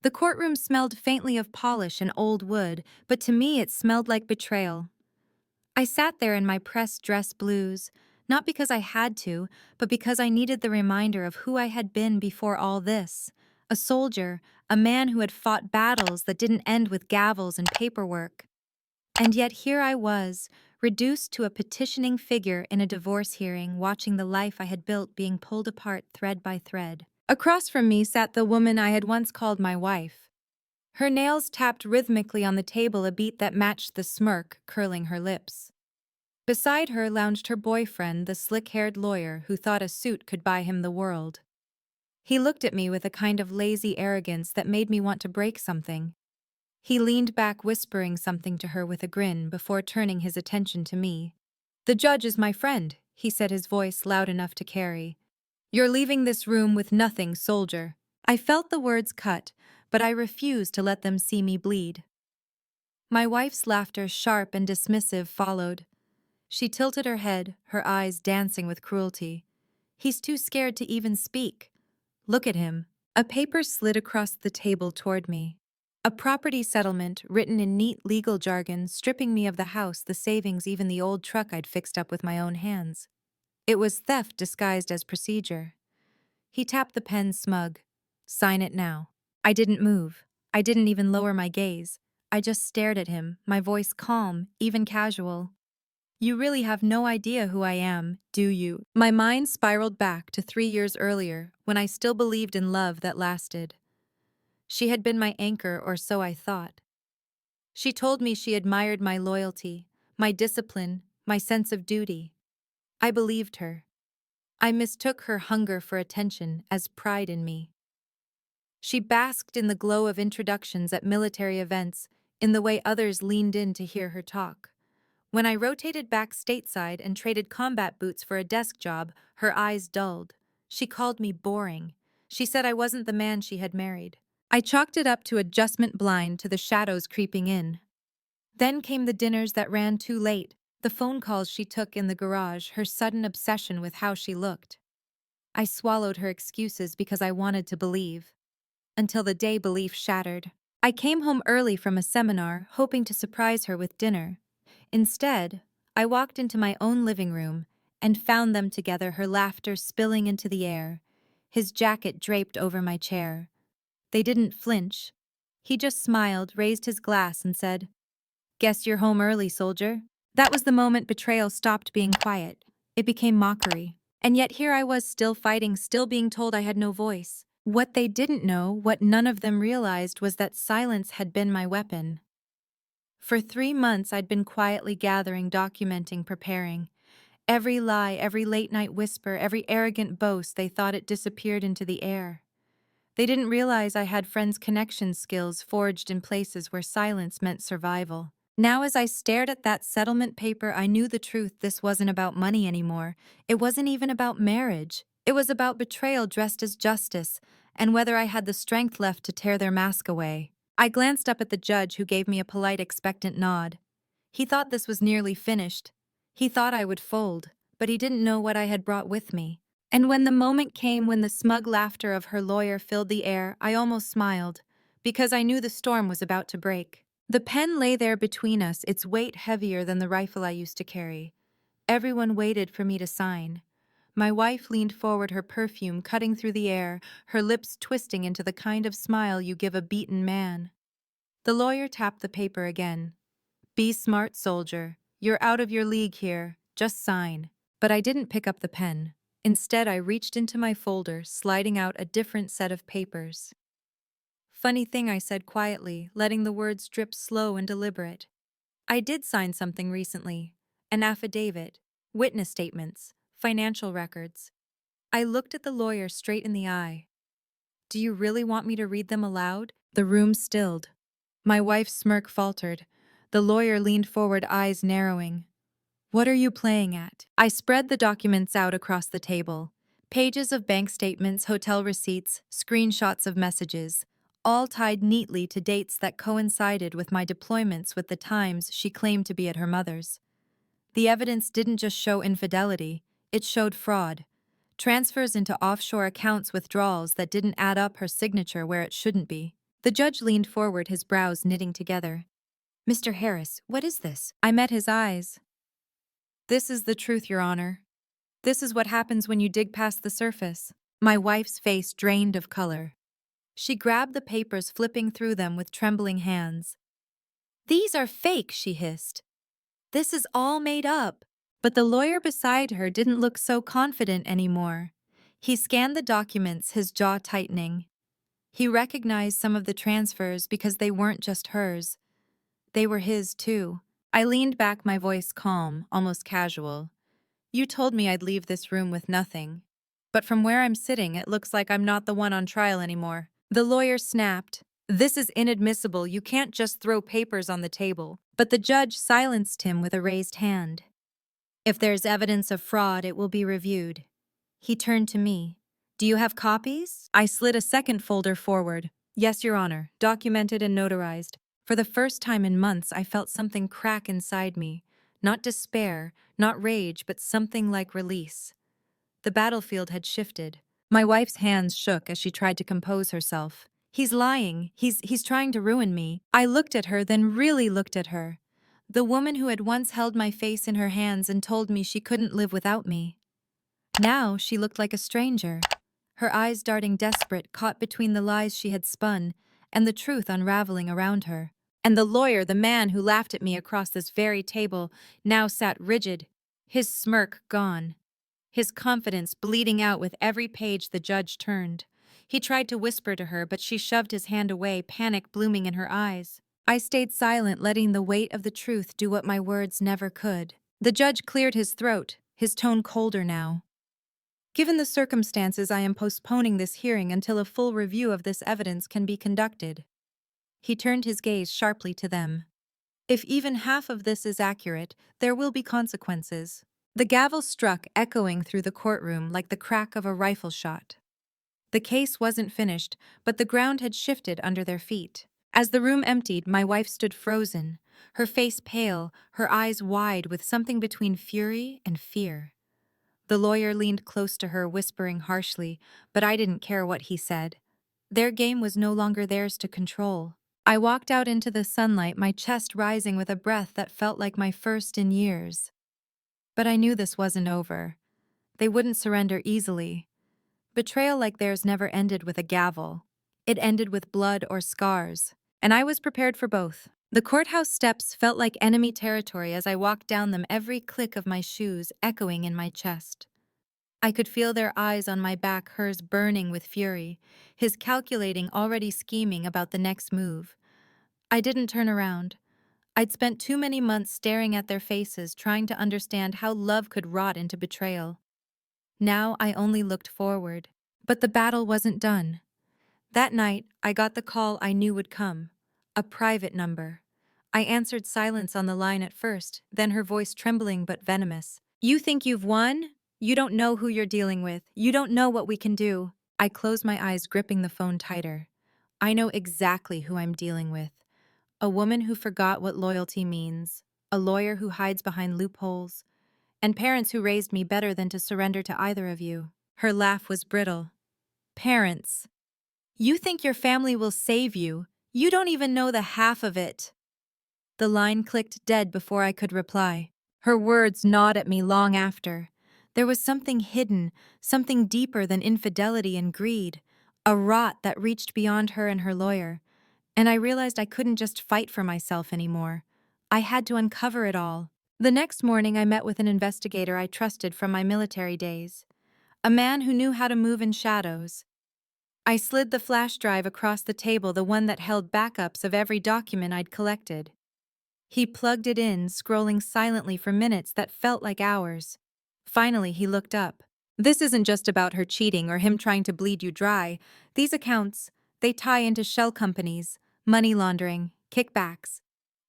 The courtroom smelled faintly of polish and old wood, but to me it smelled like betrayal. I sat there in my pressed dress blues, not because I had to, but because I needed the reminder of who I had been before all this. A soldier, a man who had fought battles that didn't end with gavels and paperwork. And yet here I was, reduced to a petitioning figure in a divorce hearing, watching the life I had built being pulled apart thread by thread. Across from me sat the woman I had once called my wife. Her nails tapped rhythmically on the table, a beat that matched the smirk curling her lips. Beside her lounged her boyfriend, the slick-haired lawyer who thought a suit could buy him the world. He looked at me with a kind of lazy arrogance that made me want to break something. He leaned back, whispering something to her with a grin before turning his attention to me. "The judge is my friend," he said, his voice loud enough to carry. "You're leaving this room with nothing, soldier." I felt the words cut, but I refused to let them see me bleed. My wife's laughter, sharp and dismissive, followed. She tilted her head, her eyes dancing with cruelty. "He's too scared to even speak. Look at him." A paper slid across the table toward me. A property settlement written in neat legal jargon, stripping me of the house, the savings, even the old truck I'd fixed up with my own hands. It was theft disguised as procedure. He tapped the pen, smug. "Sign it now." I didn't move. I didn't even lower my gaze. I just stared at him, my voice calm, even casual. "You really have no idea who I am, do you?" My mind spiraled back to 3 years earlier, when I still believed in love that lasted. She had been my anchor, or so I thought. She told me she admired my loyalty, my discipline, my sense of duty. I believed her. I mistook her hunger for attention as pride in me. She basked in the glow of introductions at military events, in the way others leaned in to hear her talk. When I rotated back stateside and traded combat boots for a desk job, her eyes dulled. She called me boring. She said I wasn't the man she had married. I chalked it up to adjustment blind, to the shadows creeping in. Then came the dinners that ran too late, the phone calls she took in the garage, her sudden obsession with how she looked. I swallowed her excuses because I wanted to believe. Until the day belief shattered. I came home early from a seminar, hoping to surprise her with dinner. Instead, I walked into my own living room and found them together, her laughter spilling into the air, his jacket draped over my chair. They didn't flinch. He just smiled, raised his glass, and said, "Guess you're home early, soldier." That was the moment betrayal stopped being quiet. It became mockery. And yet here I was, still fighting, still being told I had no voice. What they didn't know, what none of them realized, was that silence had been my weapon. For 3 months I'd been quietly gathering, documenting, preparing. Every lie, every late-night whisper, every arrogant boast, they thought it disappeared into the air. They didn't realize I had friends' connection skills forged in places where silence meant survival. Now, as I stared at that settlement paper, I knew the truth. This wasn't about money anymore. It wasn't even about marriage. It was about betrayal dressed as justice, and whether I had the strength left to tear their mask away. I glanced up at the judge, who gave me a polite, expectant nod. He thought this was nearly finished. He thought I would fold, but he didn't know what I had brought with me. And when the moment came, when the smug laughter of her lawyer filled the air, I almost smiled, because I knew the storm was about to break. The pen lay there between us, its weight heavier than the rifle I used to carry. Everyone waited for me to sign. My wife leaned forward, her perfume cutting through the air, her lips twisting into the kind of smile you give a beaten man. The lawyer tapped the paper again. "Be smart, soldier. You're out of your league here. Just sign." But I didn't pick up the pen. Instead, I reached into my folder, sliding out a different set of papers. "Funny thing," I said quietly, letting the words drip slow and deliberate. "I did sign something recently. An affidavit, witness statements, financial records." I looked at the lawyer straight in the eye. "Do you really want me to read them aloud?" The room stilled. My wife's smirk faltered. The lawyer leaned forward, eyes narrowing. "What are you playing at?" I spread the documents out across the table. Pages of bank statements, hotel receipts, screenshots of messages, all tied neatly to dates that coincided with my deployments, with the times she claimed to be at her mother's. The evidence didn't just show infidelity, it showed fraud. Transfers into offshore accounts, withdrawals that didn't add up, her signature where it shouldn't be. The judge leaned forward, his brows knitting together. Mr. Harris, what is this? I met his eyes. This is the truth, Your Honor. This is what happens when you dig past the surface. My wife's face drained of color. She grabbed the papers, flipping through them with trembling hands. These are fake, she hissed. This is all made up. But the lawyer beside her didn't look so confident anymore. He scanned the documents, his jaw tightening. He recognized some of the transfers because they weren't just hers. They were his, too. I leaned back, my voice calm, almost casual. You told me I'd leave this room with nothing. But from where I'm sitting, it looks like I'm not the one on trial anymore. The lawyer snapped. This is inadmissible. You can't just throw papers on the table. But the judge silenced him with a raised hand. If there's evidence of fraud, it will be reviewed. He turned to me. Do you have copies? I slid a second folder forward. Yes, Your Honor, documented and notarized. For the first time in months, I felt something crack inside me. Not despair, not rage, but something like release. The battlefield had shifted. My wife's hands shook as she tried to compose herself. He's lying. He's trying to ruin me. I looked at her, then really looked at her. The woman who had once held my face in her hands and told me she couldn't live without me. Now she looked like a stranger, her eyes darting desperate, caught between the lies she had spun and the truth unraveling around her. And the lawyer, the man who laughed at me across this very table, now sat rigid, his smirk gone, his confidence bleeding out with every page the judge turned. He tried to whisper to her, but she shoved his hand away, panic blooming in her eyes. I stayed silent, letting the weight of the truth do what my words never could. The judge cleared his throat, his tone colder now. Given the circumstances, I am postponing this hearing until a full review of this evidence can be conducted. He turned his gaze sharply to them. If even half of this is accurate, there will be consequences. The gavel struck, echoing through the courtroom like the crack of a rifle shot. The case wasn't finished, but the ground had shifted under their feet. As the room emptied, my wife stood frozen, her face pale, her eyes wide with something between fury and fear. The lawyer leaned close to her, whispering harshly, but I didn't care what he said. Their game was no longer theirs to control. I walked out into the sunlight, my chest rising with a breath that felt like my first in years. But I knew this wasn't over. They wouldn't surrender easily. Betrayal like theirs never ended with a gavel. It ended with blood or scars, and I was prepared for both. The courthouse steps felt like enemy territory as I walked down them, every click of my shoes echoing in my chest. I could feel their eyes on my back, hers burning with fury, his calculating, already scheming about the next move. I didn't turn around. I'd spent too many months staring at their faces, trying to understand how love could rot into betrayal. Now I only looked forward. But the battle wasn't done. That night, I got the call I knew would come. A private number. I answered, silence on the line at first, then her voice trembling but venomous. You think you've won? You don't know who you're dealing with. You don't know what we can do. I closed my eyes, gripping the phone tighter. I know exactly who I'm dealing with. A woman who forgot what loyalty means. A lawyer who hides behind loopholes. And parents who raised me better than to surrender to either of you. Her laugh was brittle. Parents. You think your family will save you. You don't even know the half of it. The line clicked dead before I could reply. Her words gnawed at me long after. There was something hidden, something deeper than infidelity and greed, a rot that reached beyond her and her lawyer. And I realized I couldn't just fight for myself anymore. I had to uncover it all. The next morning, I met with an investigator I trusted from my military days. A man who knew how to move in shadows. I slid the flash drive across the table, the one that held backups of every document I'd collected. He plugged it in, scrolling silently for minutes that felt like hours. Finally, he looked up. This isn't just about her cheating or him trying to bleed you dry. These accounts, they tie into shell companies, money laundering, kickbacks.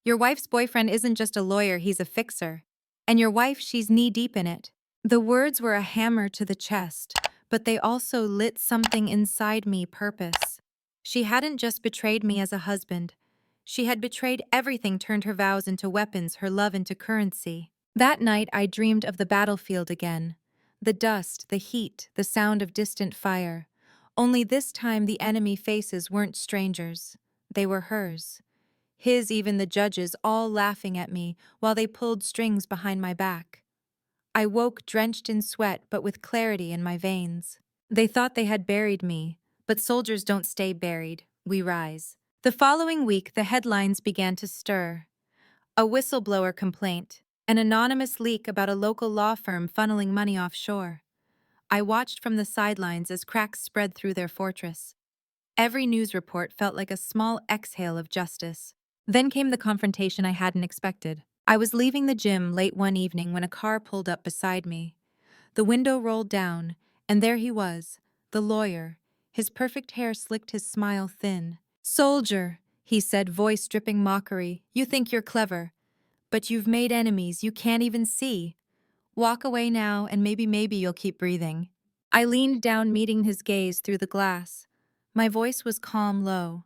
Your wife's boyfriend isn't just a lawyer, he's a fixer. And your wife, she's knee-deep in it. The words were a hammer to the chest, but they also lit something inside me, purpose. She hadn't just betrayed me as a husband. She had betrayed everything, turned her vows into weapons, her love into currency. That night, I dreamed of the battlefield again. The dust, the heat, the sound of distant fire. Only this time the enemy faces weren't strangers. They were hers. His, even the judges, all laughing at me while they pulled strings behind my back. I woke drenched in sweat but with clarity in my veins. They thought they had buried me, but soldiers don't stay buried, we rise. The following week, the headlines began to stir. A whistleblower complaint, an anonymous leak about a local law firm funneling money offshore. I watched from the sidelines as cracks spread through their fortress. Every news report felt like a small exhale of justice. Then came the confrontation I hadn't expected. I was leaving the gym late one evening when a car pulled up beside me. The window rolled down, and there he was, the lawyer. His perfect hair slicked his smile thin. "Soldier," he said, voice dripping mockery, "you think you're clever, but you've made enemies you can't even see. Walk away now, and maybe you'll keep breathing." I leaned down, meeting his gaze through the glass. My voice was calm, low.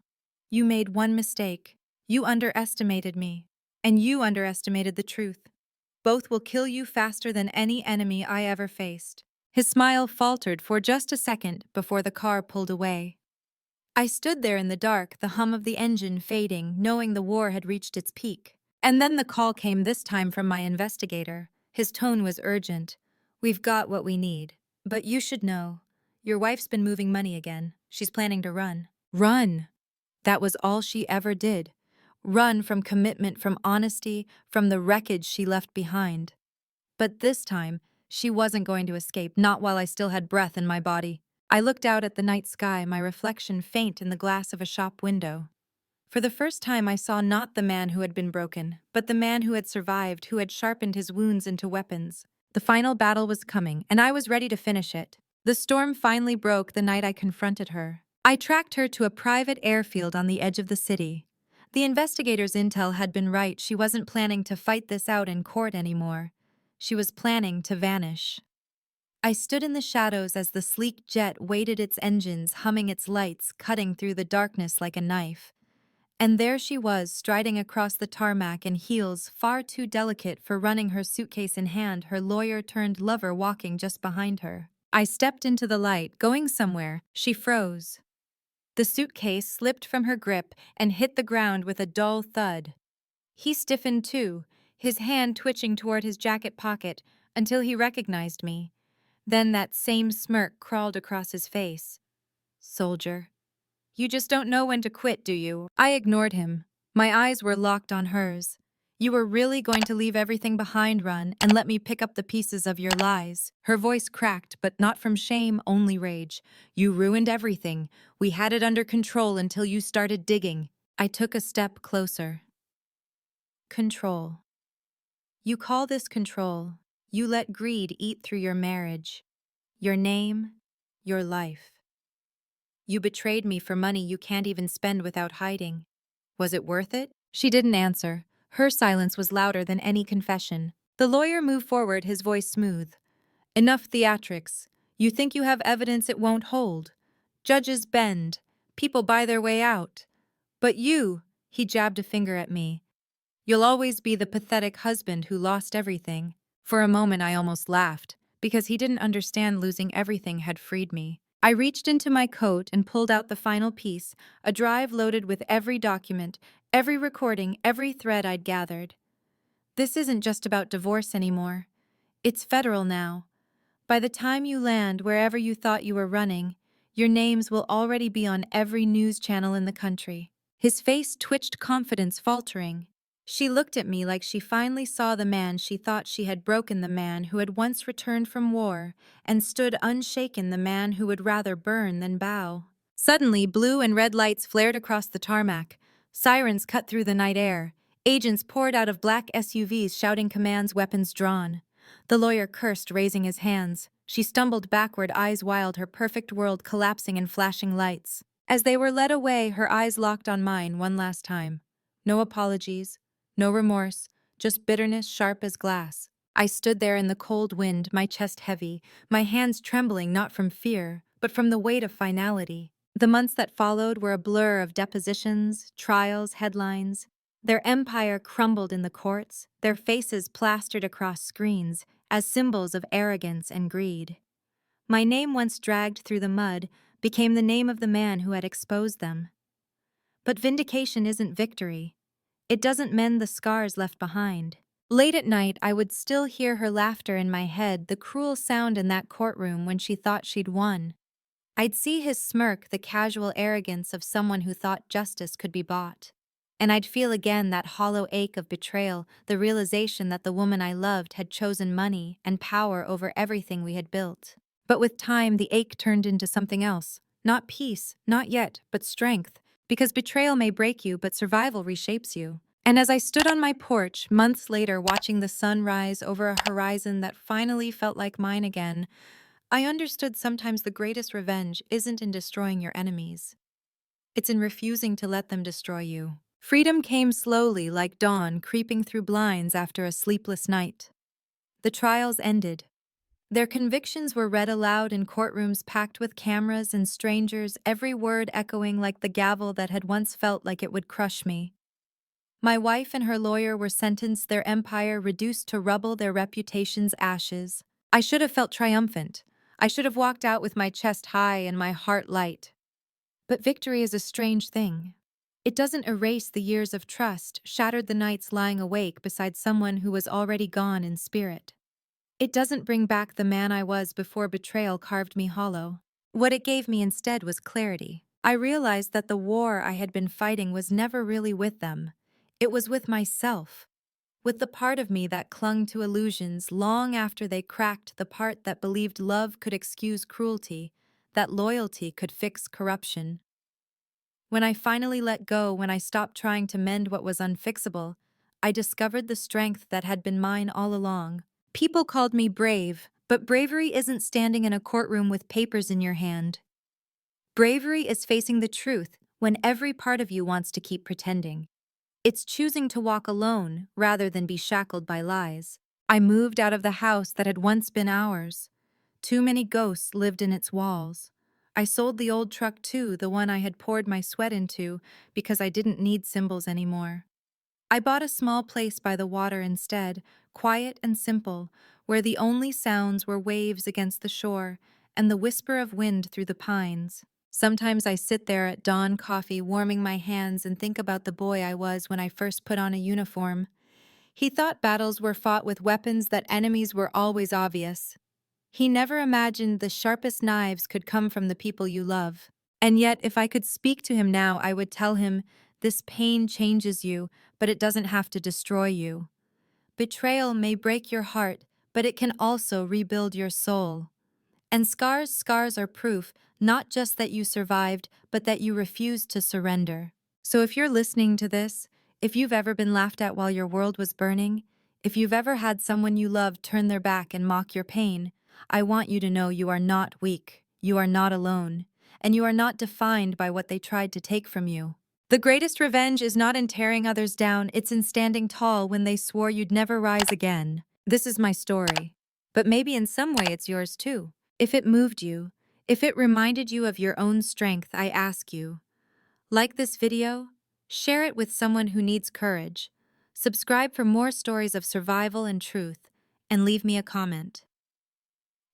"You made one mistake. You underestimated me. And you underestimated the truth. Both will kill you faster than any enemy I ever faced." His smile faltered for just a second before the car pulled away. I stood there in the dark, the hum of the engine fading, knowing the war had reached its peak. And then the call came, this time from my investigator. His tone was urgent. "We've got what we need. But you should know. Your wife's been moving money again. She's planning to run." Run! That was all she ever did. Run from commitment, from honesty, from the wreckage she left behind. But this time, she wasn't going to escape, not while I still had breath in my body. I looked out at the night sky, my reflection faint in the glass of a shop window. For the first time, I saw not the man who had been broken, but the man who had survived, who had sharpened his wounds into weapons. The final battle was coming, and I was ready to finish it. The storm finally broke the night I confronted her. I tracked her to a private airfield on the edge of the city. The investigator's intel had been right. She wasn't planning to fight this out in court anymore. She was planning to vanish. I stood in the shadows as the sleek jet waited, its engines humming, its lights cutting through the darkness like a knife. And there she was, striding across the tarmac in heels far too delicate for running, her suitcase in hand, her lawyer-turned-lover walking just behind her. I stepped into the light, going somewhere. She froze. The suitcase slipped from her grip and hit the ground with a dull thud. He stiffened too, his hand twitching toward his jacket pocket until he recognized me. Then that same smirk crawled across his face. "Soldier. You just don't know when to quit, do you?" I ignored him. My eyes were locked on hers. "You were really going to leave everything behind, run, and let me pick up the pieces of your lies?" Her voice cracked, but not from shame, only rage. "You ruined everything. We had it under control until you started digging." I took a step closer. Control. You call this control. You let greed eat through your marriage, your name, your life. You betrayed me for money you can't even spend without hiding. Was it worth it? She didn't answer. Her silence was louder than any confession. The lawyer moved forward, his voice smooth. "Enough theatrics. You think you have evidence it won't hold. Judges bend. People buy their way out. But you," he jabbed a finger at me, "you'll always be the pathetic husband who lost everything." For a moment I almost laughed, because he didn't understand losing everything had freed me. I reached into my coat and pulled out the final piece, a drive loaded with every document, every recording, every thread I'd gathered. "This isn't just about divorce anymore. It's federal now. By the time you land wherever you thought you were running, your names will already be on every news channel in the country." His face twitched, confidence faltering. She looked at me like she finally saw the man she thought she had broken, the man who had once returned from war, and stood unshaken, the man who would rather burn than bow. Suddenly, blue and red lights flared across the tarmac. Sirens cut through the night air. Agents poured out of black SUVs shouting commands, weapons drawn. The lawyer cursed, raising his hands. She stumbled backward, eyes wild, her perfect world collapsing in flashing lights. As they were led away, her eyes locked on mine one last time. No apologies. No remorse, just bitterness sharp as glass. I stood there in the cold wind, my chest heavy, my hands trembling not from fear, but from the weight of finality. The months that followed were a blur of depositions, trials, headlines. Their empire crumbled in the courts, their faces plastered across screens as symbols of arrogance and greed. My name, once dragged through the mud, became the name of the man who had exposed them. But vindication isn't victory. It doesn't mend the scars left behind. Late at night, I would still hear her laughter in my head, the cruel sound in that courtroom when she thought she'd won. I'd see his smirk, the casual arrogance of someone who thought justice could be bought. And I'd feel again that hollow ache of betrayal, the realization that the woman I loved had chosen money and power over everything we had built. But with time, the ache turned into something else. Not peace, not yet, but strength. Because betrayal may break you, but survival reshapes you. And as I stood on my porch, months later, watching the sun rise over a horizon that finally felt like mine again, I understood sometimes the greatest revenge isn't in destroying your enemies. It's in refusing to let them destroy you. Freedom came slowly, like dawn creeping through blinds after a sleepless night. The trials ended. Their convictions were read aloud in courtrooms packed with cameras and strangers, every word echoing like the gavel that had once felt like it would crush me. My wife and her lawyer were sentenced, their empire reduced to rubble, their reputations ashes. I should have felt triumphant. I should have walked out with my chest high and my heart light. But victory is a strange thing. It doesn't erase the years of trust, shattered the nights lying awake beside someone who was already gone in spirit. It doesn't bring back the man I was before betrayal carved me hollow. What it gave me instead was clarity. I realized that the war I had been fighting was never really with them. It was with myself, with the part of me that clung to illusions long after they cracked, the part that believed love could excuse cruelty, that loyalty could fix corruption. When I finally let go, when I stopped trying to mend what was unfixable, I discovered the strength that had been mine all along. People called me brave, but bravery isn't standing in a courtroom with papers in your hand. Bravery is facing the truth when every part of you wants to keep pretending. It's choosing to walk alone rather than be shackled by lies. I moved out of the house that had once been ours. Too many ghosts lived in its walls. I sold the old truck too, the one I had poured my sweat into, because I didn't need symbols anymore. I bought a small place by the water instead, quiet and simple, where the only sounds were waves against the shore and the whisper of wind through the pines. Sometimes I sit there at dawn coffee, warming my hands, and think about the boy I was when I first put on a uniform. He thought battles were fought with weapons, that enemies were always obvious. He never imagined the sharpest knives could come from the people you love. And yet, if I could speak to him now, I would tell him, this pain changes you, but it doesn't have to destroy you. Betrayal may break your heart, but it can also rebuild your soul. And scars are proof, not just that you survived, but that you refused to surrender. So if you're listening to this, if you've ever been laughed at while your world was burning, if you've ever had someone you loved turn their back and mock your pain, I want you to know you are not weak, you are not alone, and you are not defined by what they tried to take from you. The greatest revenge is not in tearing others down, it's in standing tall when they swore you'd never rise again. This is my story. But maybe in some way it's yours too. If it moved you, if it reminded you of your own strength, I ask you, like this video, share it with someone who needs courage, subscribe for more stories of survival and truth, and leave me a comment.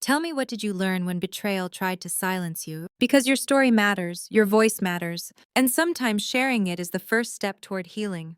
Tell me, what did you learn when betrayal tried to silence you? Because your story matters, your voice matters, and sometimes sharing it is the first step toward healing.